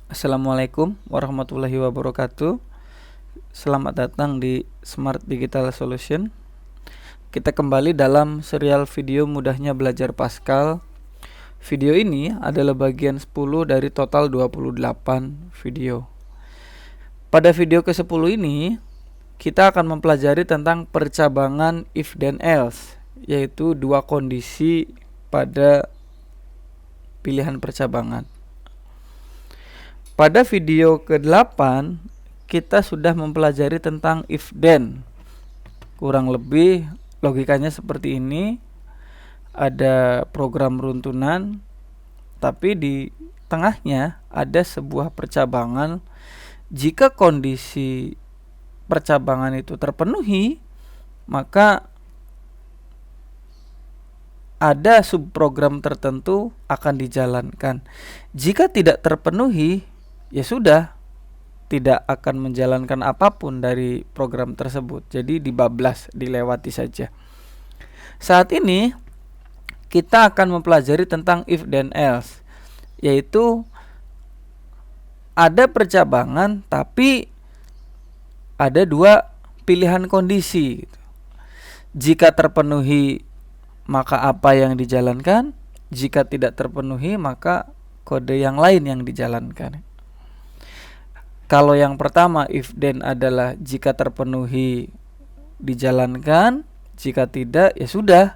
Assalamualaikum warahmatullahi wabarakatuh. Selamat datang di Smart Digital Solution. Kita kembali dalam serial video mudahnya belajar Pascal. Video ini adalah bagian 10 dari total 28 video. Pada video ke-10 ini, kita akan mempelajari tentang percabangan if then else, yaitu dua kondisi pada pilihan percabangan. Pada video ke-8 kita sudah mempelajari tentang if then. Kurang lebih logikanya seperti ini. Ada program runtunan, tapi di tengahnya ada sebuah percabangan. Jika kondisi percabangan itu terpenuhi, maka ada subprogram tertentu akan dijalankan. Jika tidak terpenuhi, ya sudah, tidak akan menjalankan apapun dari program tersebut. Jadi dibablas, dilewati saja. Saat ini kita akan mempelajari tentang if then else, yaitu ada percabangan tapi ada dua pilihan kondisi. Jika terpenuhi, maka apa yang dijalankan? Jika tidak terpenuhi, maka kode yang lain yang dijalankan. Kalau yang pertama if then adalah jika terpenuhi dijalankan, jika tidak ya sudah,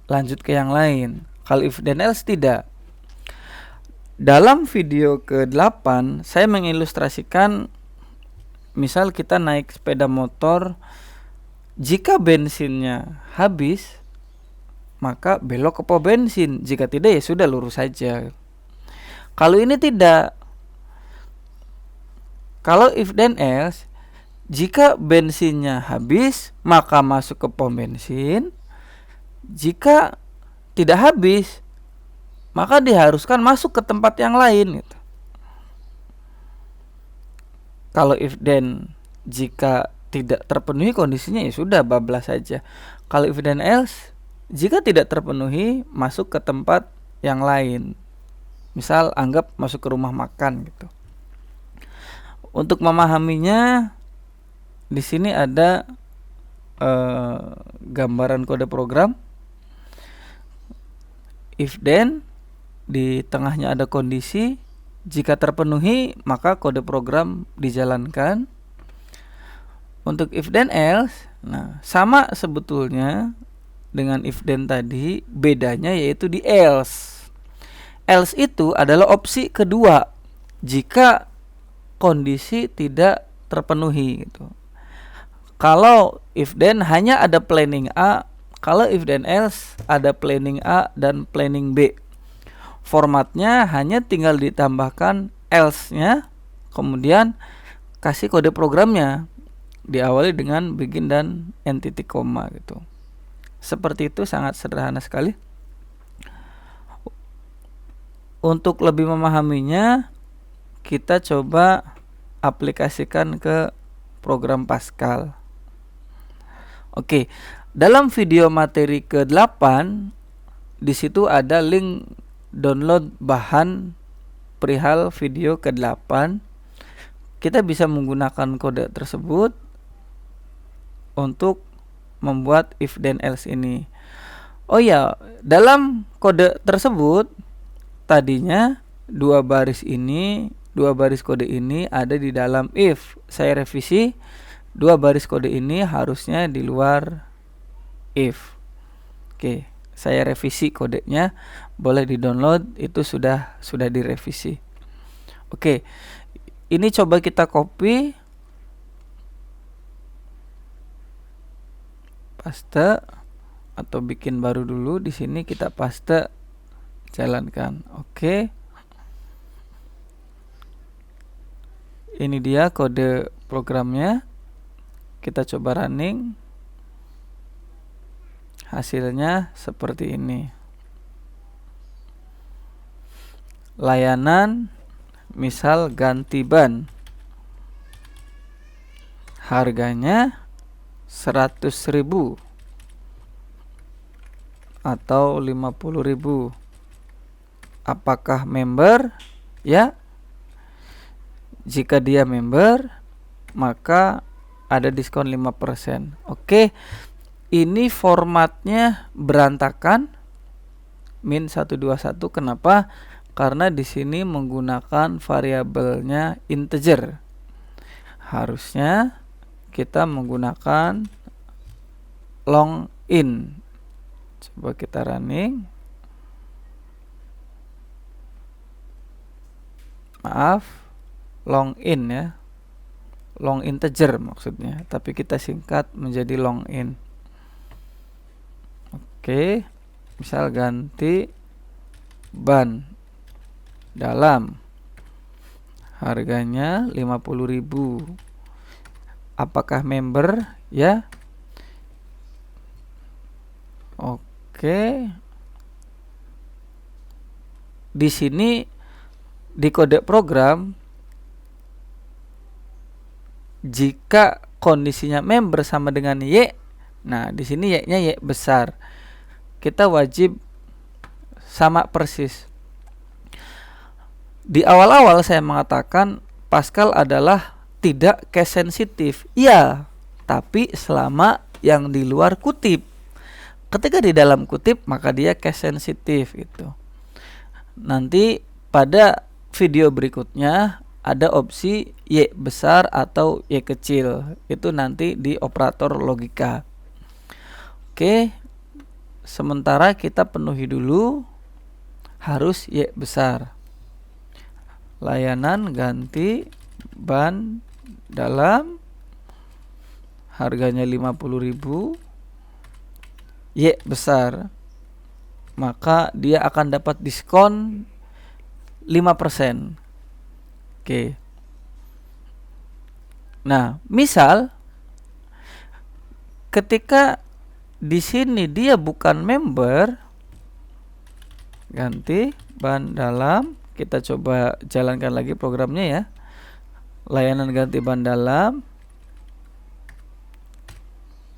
lanjut ke yang lain. Kalau if then else tidak. Dalam video ke-8 saya mengilustrasikan, misal kita naik sepeda motor, jika bensinnya habis maka belok ke pom bensin, jika tidak ya sudah lurus saja. Kalau ini tidak. Kalau if then else, jika bensinnya habis maka masuk ke pom bensin. Jika tidak habis, maka diharuskan masuk ke tempat yang lain gitu. Kalau if then, jika tidak terpenuhi kondisinya ya sudah, bablas saja. Kalau if then else, jika tidak terpenuhi, masuk ke tempat yang lain. Misal anggap masuk ke rumah makan gitu. Untuk memahaminya, di sini ada gambaran kode program. If then, di tengahnya ada kondisi. Jika terpenuhi, maka kode program dijalankan. Untuk if then else, nah sama sebetulnya dengan if then tadi, bedanya yaitu di else. Else itu adalah opsi kedua jika kondisi tidak terpenuhi gitu. Kalau if then hanya ada planning A, kalau if then else ada planning A dan planning B. Formatnya hanya tinggal ditambahkan else-nya, kemudian kasih kode programnya, diawali dengan begin dan end titik koma gitu. Seperti itu, sangat sederhana sekali. Untuk lebih memahaminya, kita coba aplikasikan ke program Pascal. Oke, dalam video materi ke-8 di situ ada link download bahan perihal video ke-8. Kita bisa menggunakan kode tersebut untuk membuat if then else ini. Oh ya, dalam kode tersebut tadinya dua baris kode ini ada di dalam if. Saya revisi, dua baris kode ini harusnya di luar if. Oke, saya revisi kodenya, boleh di-download, itu sudah direvisi. Oke, ini coba kita copy, paste, atau bikin baru dulu. Di sini kita paste, jalankan. Oke. Ini dia kode programnya. Kita coba running. Hasilnya seperti ini. Layanan misal ganti ban, harganya 100.000 atau 50.000. Apakah member? ya. Jika dia member, maka ada diskon 5%. Oke. Ini formatnya berantakan. Min 121. Kenapa? Karena di sini menggunakan variabelnya integer. Harusnya kita menggunakan long in. Coba kita running. Maaf, long in ya. Long integer maksudnya, tapi kita singkat menjadi long in. Oke. Misal ganti ban dalam. Harganya 50.000. Apakah member ya? Oke. Di sini di kode program, jika kondisinya member sama dengan Y, nah di sini Y-nya Y besar. Kita wajib sama persis. Di awal-awal saya mengatakan Pascal adalah tidak case sensitif. Iya, tapi selama yang di luar kutip. Ketika di dalam kutip maka dia case sensitif gitu. Nanti pada video berikutnya ada opsi Y besar atau Y kecil. Itu nanti di operator logika. Oke. Sementara kita penuhi dulu harus Y besar. Layanan ganti ban dalam, harganya 50.000, Y besar. Maka dia akan dapat diskon 5%. Oke. Nah, misal ketika di sini dia bukan member, ganti ban dalam. Kita coba jalankan lagi programnya ya. Layanan ganti ban dalam,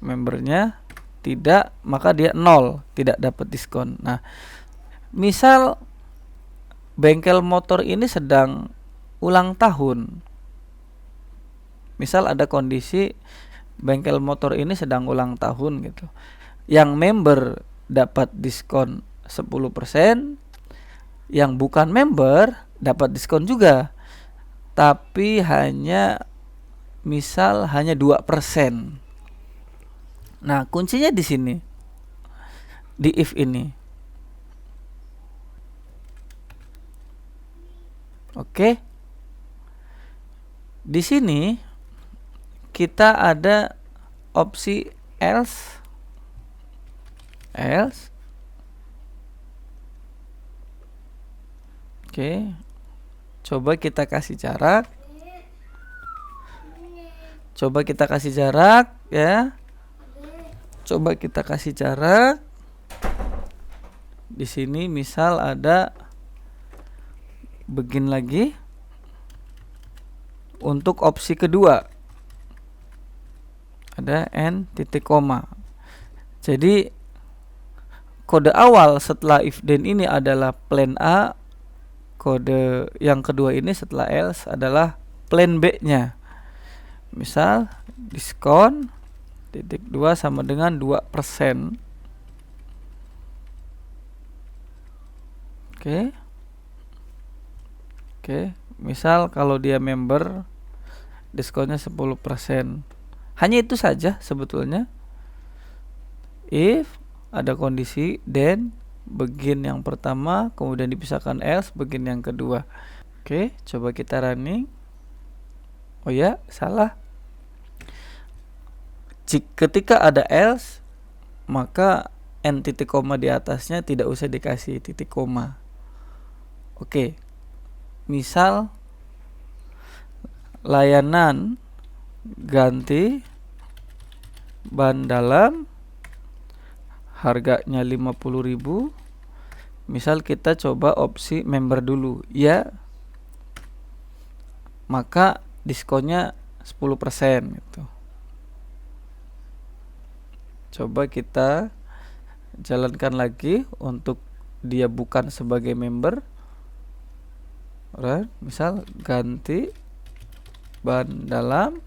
membernya tidak, maka dia 0, tidak dapat diskon. Nah, misal bengkel motor ini sedang ulang tahun. Misal ada kondisi bengkel motor ini sedang ulang tahun gitu. Yang member dapat diskon 10%, yang bukan member dapat diskon juga. Tapi hanya misal hanya 2%. Nah, kuncinya di sini. Di if ini. Oke. Di sini kita ada opsi else. Oke. Coba kita kasih jarak. Ya. Coba kita kasih jarak. Di sini misal ada begin lagi. Untuk opsi kedua ada n titik koma. Jadi kode awal setelah if then ini adalah plan A. Kode yang kedua ini setelah else adalah plan B-nya. Misal diskon titik 2 sama dengan 2%. Oke. Misal kalau dia member, diskonnya 10%. Hanya itu saja sebetulnya. If ada kondisi then begin yang pertama, kemudian dipisahkan else begin yang kedua. Oke, coba kita running. Oh ya, salah. Ketika ada else, maka n titik koma di atasnya tidak usah dikasih titik koma. Oke. Misal layanan ganti ban dalam, harganya 50.000. Misal kita coba opsi member dulu, ya. Maka diskonnya 10% gitu. Coba kita jalankan lagi untuk dia bukan sebagai member. Alright, misal ganti ban dalam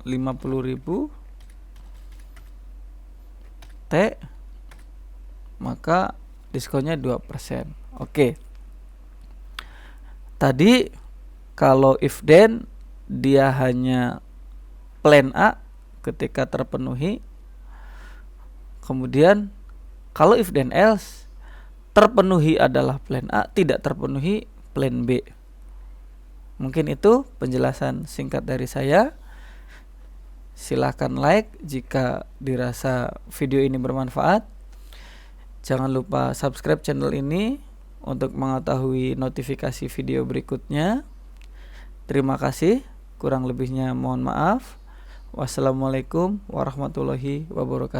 50.000 T, maka diskonnya 2%. Oke. Tadi kalau if then dia hanya plan A ketika terpenuhi. Kemudian kalau if then else terpenuhi adalah plan A, tidak terpenuhi plan B. Mungkin itu penjelasan singkat dari saya. Silahkan like jika dirasa video ini bermanfaat. Jangan lupa subscribe channel ini untuk mengetahui notifikasi video berikutnya. Terima kasih. Kurang lebihnya mohon maaf. Wassalamualaikum warahmatullahi wabarakatuh.